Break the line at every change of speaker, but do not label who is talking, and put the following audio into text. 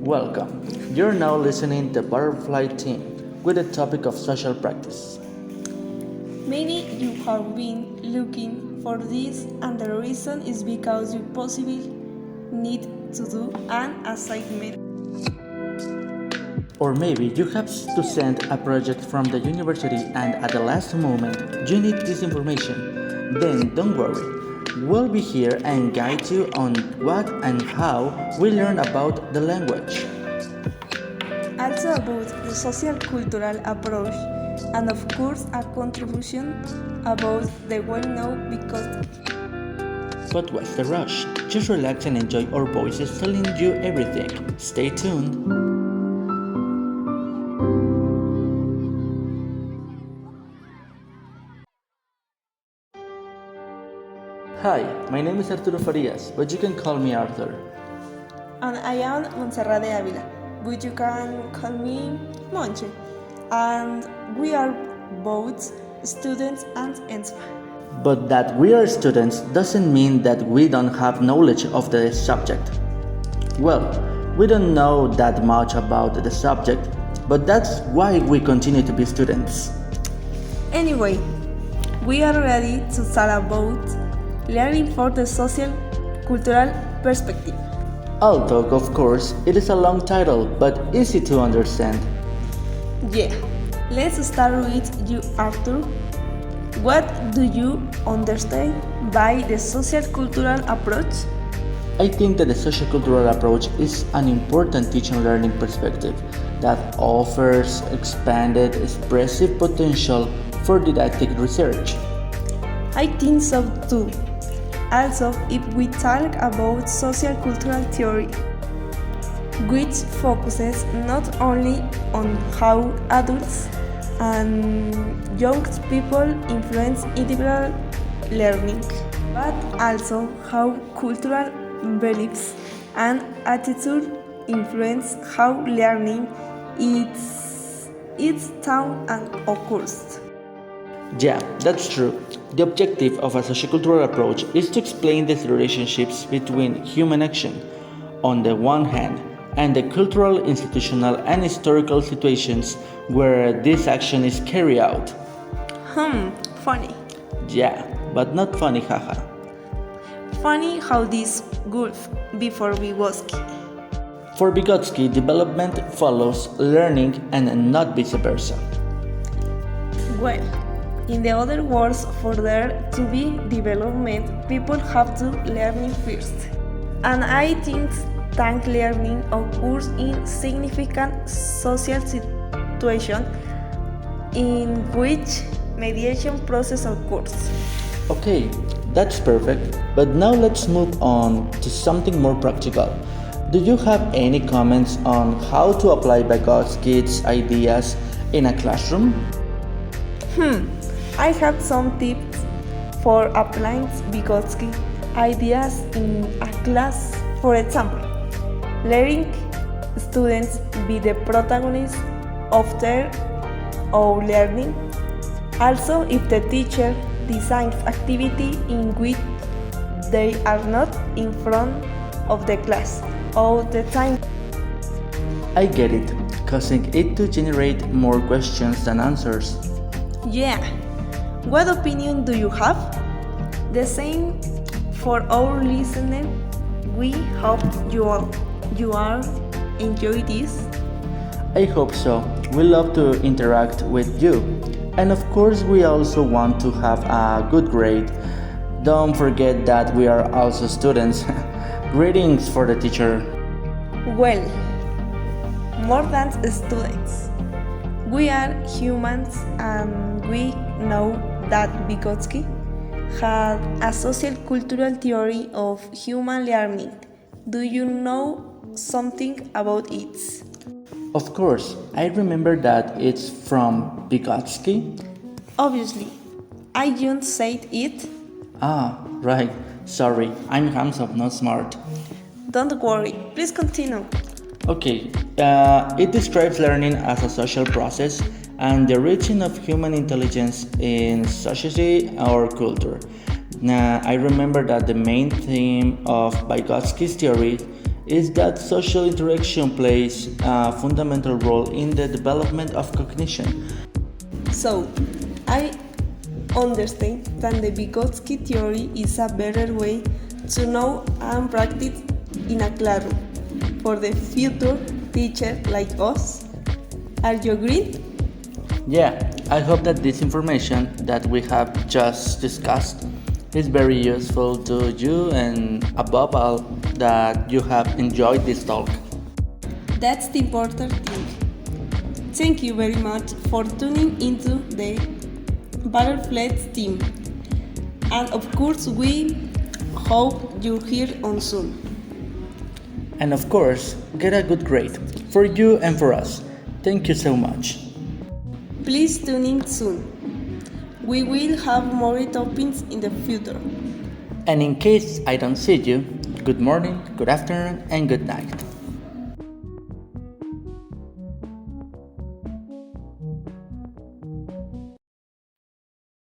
Welcome. You're now listening to Butterfly Team with the topic of social practice.
Maybe you have been looking for this, and the reason is because you possibly need to do an assignment.
Or maybe you have to send a project from the university and at the last moment you need this information. Then don't worry. We'll be here and guide you on what and how we learn about the language.
Also about the social cultural approach, and of course a contribution about the well-known because.
But what's the rush? Just relax and enjoy our voices telling you everything. Stay tuned. Hi, my name is Arturo Farias, but you can call me Arthur.
And I am Montserrat de Avila, but you can call me Monche. And we are both students and ENSPA.
But that we are students doesn't mean that we don't have knowledge of the subject. Well, we don't know that much about the subject, but that's why we continue to be students.
Anyway, we are ready to talk about learning for the social cultural perspective.
Although, of course, it is a long title, but easy to understand.
Yeah, let's start with you, Arthur. What do you understand by the social cultural approach?
I think that the sociocultural approach is an important teaching learning perspective that offers expanded expressive potential for didactic research.
I think so too. Also, if we talk about social cultural theory, which focuses not only on how adults and young people influence individual learning, but also how cultural beliefs and attitudes influence how learning is taught and occurs.
Yeah, that's true. The objective of a sociocultural approach is to explain the relationships between human action, on the one hand, and the cultural, institutional, and historical situations where this action is carried out.
Funny.
Yeah, but not funny, haha.
Funny how this gulf before Vygotsky.
For Vygotsky, development follows learning and not vice versa.
Well, in the other words, for there to be development, people have to learn first. And I think that learning occurs in significant social situations in which mediation process occurs.
Okay, that's perfect, but now let's move on to something more practical. Do you have any comments on how to apply Vygotsky's ideas in a classroom?
I have some tips for applying Vygotsky ideas in a class. For example, letting students be the protagonists of their own learning. Also, if the teacher designs activity in which they are not in front of the class all the time.
I get it, causing it to generate more questions than answers.
Yeah. What opinion do you have? The same for our listeners. We hope you are enjoy this.
I hope so. We love to interact with you. And of course, we also want to have a good grade. Don't forget that we are also students. Greetings for the teacher.
Well, more than students, we are humans, and we know that Vygotsky had a social cultural theory of human learning. Do you know something about it?
Of course, I remember that it's from Vygotsky.
Obviously, I just said it.
Ah, right. Sorry, I'm handsome, not smart.
Don't worry, please continue.
Okay, it describes learning as a social process and the reaching of human intelligence in society or culture. Now, I remember that the main theme of Vygotsky's theory is that social interaction plays a fundamental role in the development of cognition.
So, I understand that the Vygotsky theory is a better way to know and practice in a classroom for the future teacher like us. Are you agreed?
Yeah, I hope that this information that we have just discussed is very useful to you and above all that you have enjoyed this talk.
That's the important thing. Thank you very much for tuning into the Butterflies team. And of course, we hope you're here on soon.
And of course, get a good grade for you and for us. Thank you so much.
Please tune in soon. We will have more topics in the future.
And in case I don't see you, good morning, good afternoon, and good night.